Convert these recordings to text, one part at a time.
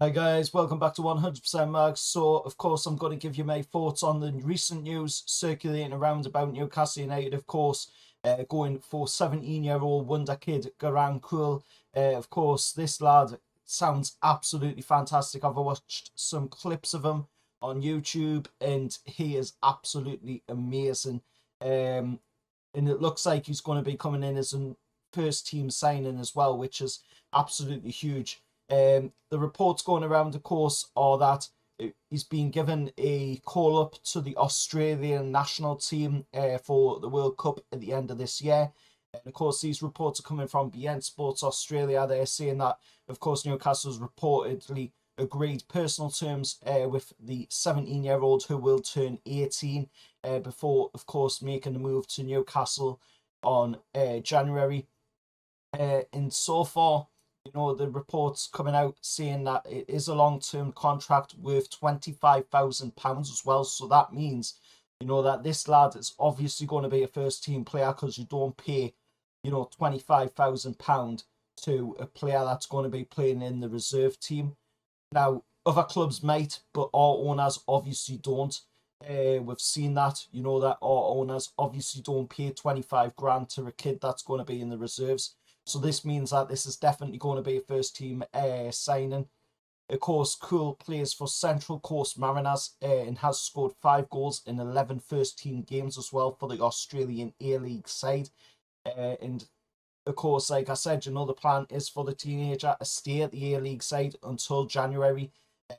Hi guys, welcome back to 100% Mags. So, of course, I'm going to give you my thoughts on the recent news circulating around about Newcastle United, of course, going for 17-year-old Wonderkid Garang Kuol. Of course, this lad sounds absolutely fantastic. I've watched some clips of him on YouTube and he is absolutely amazing. And it looks like he's going to be coming in as a first team signing as well, which is absolutely huge. The reports going around, of course, are that he's been given a call up to the Australian national team for the World Cup at the end of this year. And of course, these reports are coming from BN Sports Australia. They're saying that, of course, Newcastle's reportedly agreed personal terms with the 17-year-old who will turn 18 before, of course, making the move to Newcastle on January. And so far, the reports coming out saying that it is a long-term contract worth £25,000 as well. So that means, that this lad is obviously going to be a first-team player because you don't pay, £25,000 to a player that's going to be playing in the reserve team. Now, other clubs might, but our owners obviously don't. We've seen that, that our owners obviously don't pay 25 grand to a kid that's going to be in the reserves. So this means that this is definitely going to be a first team signing. Of course, Kuol plays for Central Coast Mariners and has scored 5 goals in 11 first team games as well for the Australian A-League side. And of course, like I said, the plan is for the teenager to stay at the A-League side until January,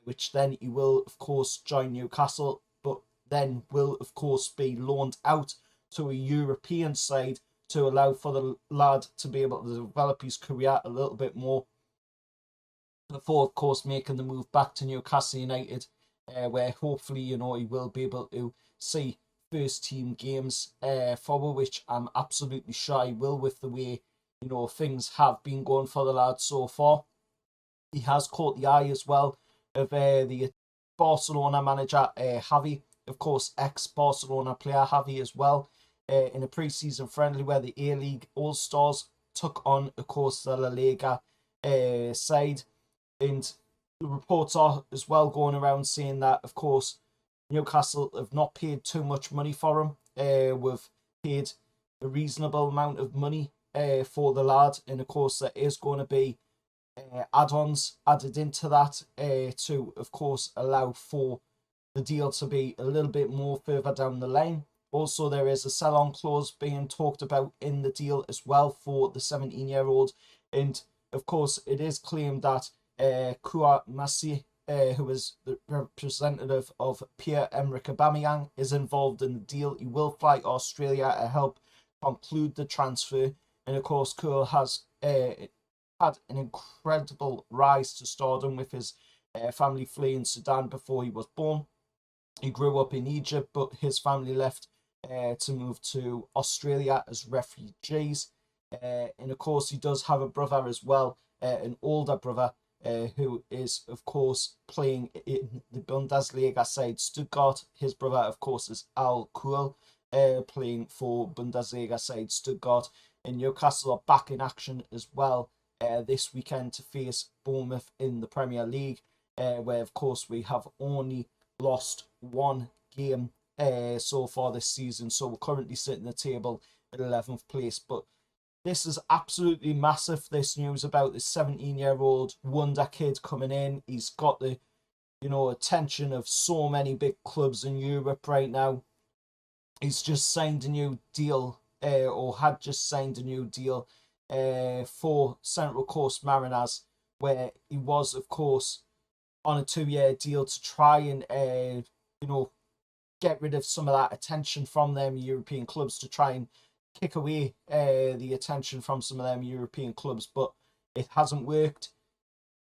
which then he will, of course, join Newcastle, but then will, of course, be loaned out to a European side to allow for the lad to be able to develop his career a little bit more before, of course, making the move back to Newcastle United, where hopefully, he will be able to see first team games for which I'm absolutely sure he will with the way, things have been going for the lad so far. He has caught the eye as well of the Barcelona manager, Javi, of course, ex-Barcelona player Javi as well. In a pre-season friendly where the A-League All-Stars took on, of course, the La Liga side. And the reports are as well going around saying that, of course, Newcastle have not paid too much money for him. We've paid a reasonable amount of money for the lad. And, of course, there is going to be add-ons added into that to, of course, allow for the deal to be a little bit more further down the line. Also, there is a sell-on clause being talked about in the deal as well for the 17-year-old. And, of course, it is claimed that Kua Masi, who is the representative of Pierre-Emerick Aubameyang, is involved in the deal. He will fly to Australia to help conclude the transfer. And, of course, Kuol has had an incredible rise to stardom with his family fleeing Sudan before he was born. He grew up in Egypt, but his family left to move to Australia as refugees. And of course, he does have a brother as well, an older brother, who is, of course, playing in the Bundesliga side Stuttgart. His brother, of course, is Al Kuol, playing for Bundesliga side Stuttgart. And Newcastle are back in action as well this weekend to face Bournemouth in the Premier League, where, of course, we have only lost one game so far this season, so we're currently sitting the table at 11th place. But this is absolutely massive, this news about this 17-year-old wonder kid coming in. He's got the attention of so many big clubs in Europe right now. He's just signed a new deal, or had just signed a new deal for Central Coast Mariners, where he was, of course, on a 2-year deal to try and get rid of some of that attention from them European clubs, to try and kick away the attention from some of them European clubs, but it hasn't worked.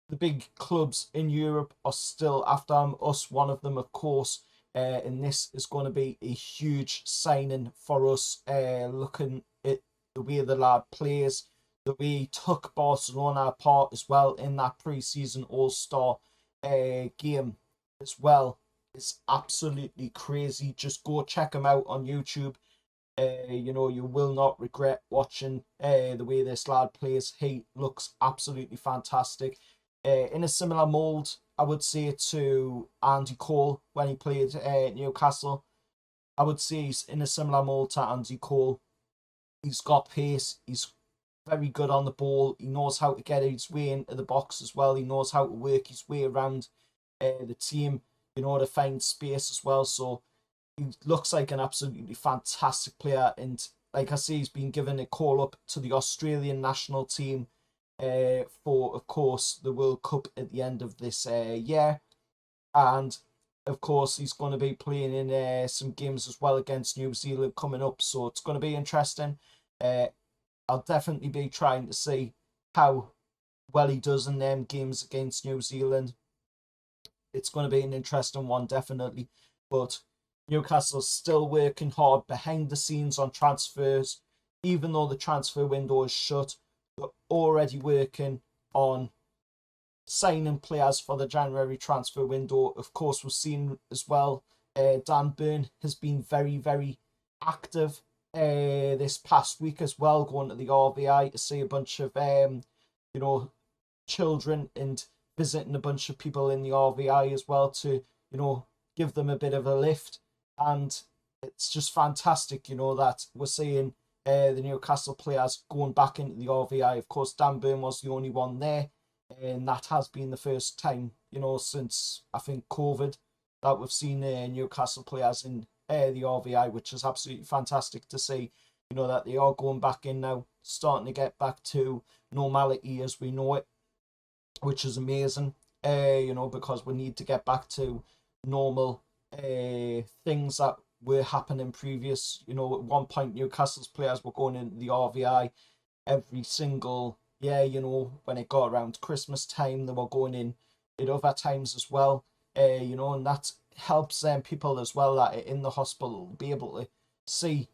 The big clubs in Europe are still after him, us one of them, of course, and this is going to be a huge signing for us, looking at the way the lad plays, the way he took Barcelona apart as well in that pre-season All-Star game as well. It's absolutely crazy. Just go check him out on YouTube. You will not regret watching the way this lad plays. He looks absolutely fantastic. In a similar mould, I would say, to Andy Cole when he played Newcastle. I would say he's in a similar mould to Andy Cole. He's got pace. He's very good on the ball. He knows how to get his way into the box as well. He knows how to work his way around the team in order to find space as well. So he looks like an absolutely fantastic player. And like I say, he's been given a call up to the Australian national team for, of course, the World Cup at the end of this year. And of course, he's going to be playing in some games as well against New Zealand coming up. So it's going to be interesting. I'll definitely be trying to see how well he does in them games against New Zealand. It's going to be an interesting one, definitely. But Newcastle's still working hard behind the scenes on transfers. Even though the transfer window is shut, they're already working on signing players for the January transfer window. Of course, we've seen as well, Dan Burn has been very, very active this past week as well, going to the RVI to see a bunch of children and visiting a bunch of people in the RVI as well to give them a bit of a lift. And it's just fantastic that we're seeing the Newcastle players going back into the RVI. Of course, Dan Burn was the only one there, and that has been the first time since I think COVID that we've seen Newcastle players in the RVI, which is absolutely fantastic to see. That they are going back in now, starting to get back to normality as we know it, which is amazing. Because we need to get back to normal things that were happening previous. At one point Newcastle's players were going into the RVI every single year. When it got around Christmas time, they were going in at other times as well. And that helps them people as well that are in the hospital be able to see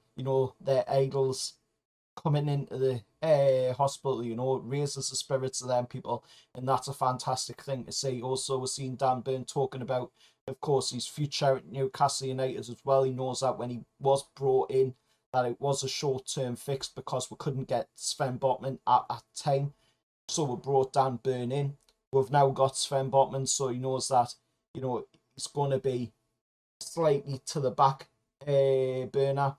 their idols coming into the hospital. It raises the spirits of them people, and that's a fantastic thing to see. Also, we're seeing Dan Burn talking about, of course, his future at Newcastle United as well. He knows that when he was brought in, that it was a short-term fix because we couldn't get Sven Botman at that time, so we brought Dan Burn in. We've now got Sven Botman, so he knows that it's going to be slightly to the back burner,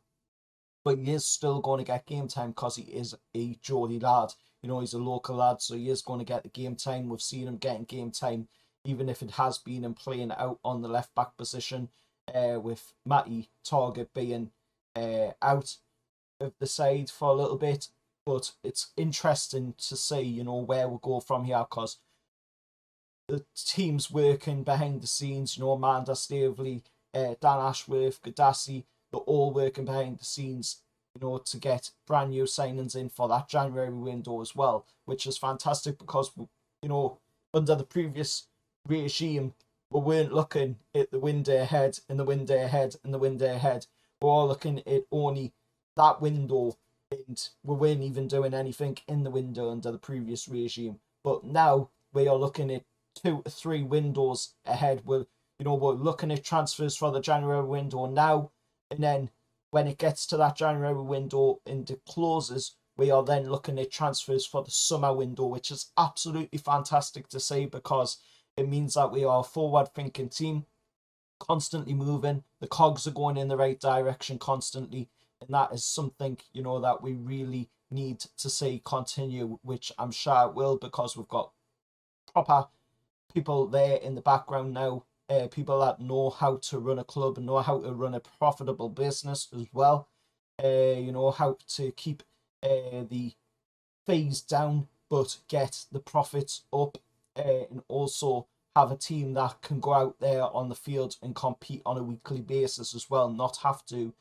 but he is still going to get game time because he is a Geordie lad. He's a local lad, so he is going to get the game time. We've seen him getting game time, even if it has been him playing out on the left back position, with Matty Target being out of the side for a little bit. But it's interesting to see, where we'll go from here, because the team's working behind the scenes. Amanda Staveley, Dan Ashworth, Gadassi, they're all working behind the scenes, to get brand new signings in for that January window as well, which is fantastic because, under the previous regime, we weren't looking at the window ahead and the window ahead and the window ahead. We're all looking at only that window, and we weren't even doing anything in the window under the previous regime. But now we are looking at 2 to 3 windows ahead. We're looking at transfers for the January window now, and then when it gets to that January window and it closes, we are then looking at transfers for the summer window, which is absolutely fantastic to see because it means that we are a forward-thinking team, constantly moving. The cogs are going in the right direction constantly, and that is something, that we really need to see continue, which I'm sure it will, because we've got proper people there in the background now, people that know how to run a club and know how to run a profitable business as well, how to keep the fees down but get the profits up, and also have a team that can go out there on the field and compete on a weekly basis as well, not have to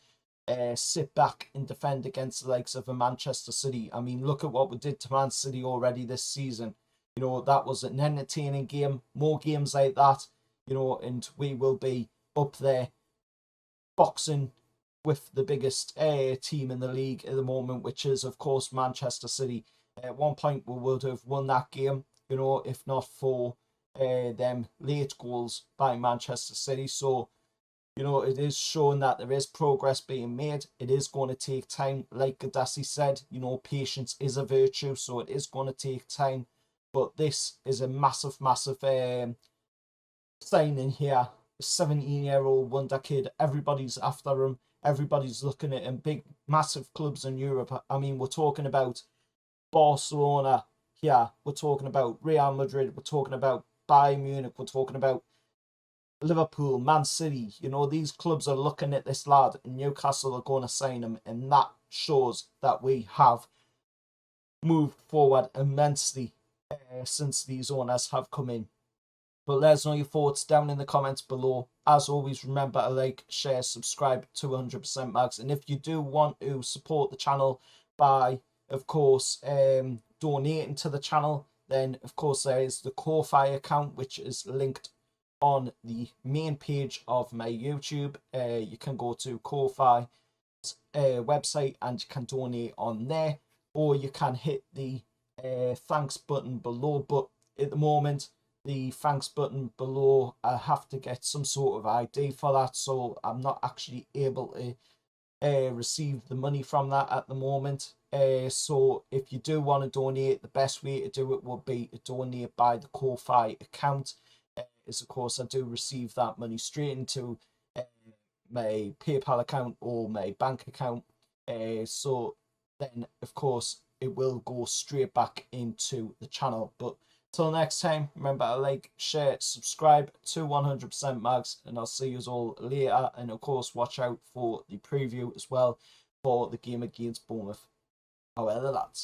sit back and defend against the likes of a Manchester City. I mean, look at what we did to Man City already this season. That was an entertaining game. More games like that, and we will be up there boxing with the biggest team in the league at the moment, which is, of course, Manchester City. At one point, we would have won that game, if not for them late goals by Manchester City. So, it is showing that there is progress being made. It is going to take time. Like Gadassi said, patience is a virtue, so it is going to take time. But this is a massive, massive signing here. 17-year-old wonder kid. Everybody's after him. Everybody's looking at him. Big, massive clubs in Europe. I mean, we're talking about Barcelona here. We're talking about Real Madrid. We're talking about Bayern Munich. We're talking about Liverpool, Man City. You know, these clubs are looking at this lad, and Newcastle are going to sign him, and that shows that we have moved forward immensely since these owners have come in. But let us know your thoughts down in the comments below. As always, remember to like, share, subscribe to 100% Mags. And if you do want to support the channel by, of course, donating to the channel, then, of course, there is the Ko-Fi account, which is linked on the main page of my YouTube. You can go to Ko-Fi website and you can donate on there. Or you can hit the thanks button below. But at the moment, the thanks button below, I have to get some sort of ID for that, so I'm not actually able to receive the money from that at the moment. So if you do want to donate, the best way to do it would be to donate by the Ko-Fi account. As of course I do receive that money straight into my PayPal account or my bank account. So then of course it will go straight back into the channel. But till next time, remember to like, share, subscribe to 100% Mags, and I'll see you all later. And of course, watch out for the preview as well for the game against Bournemouth. However, lads.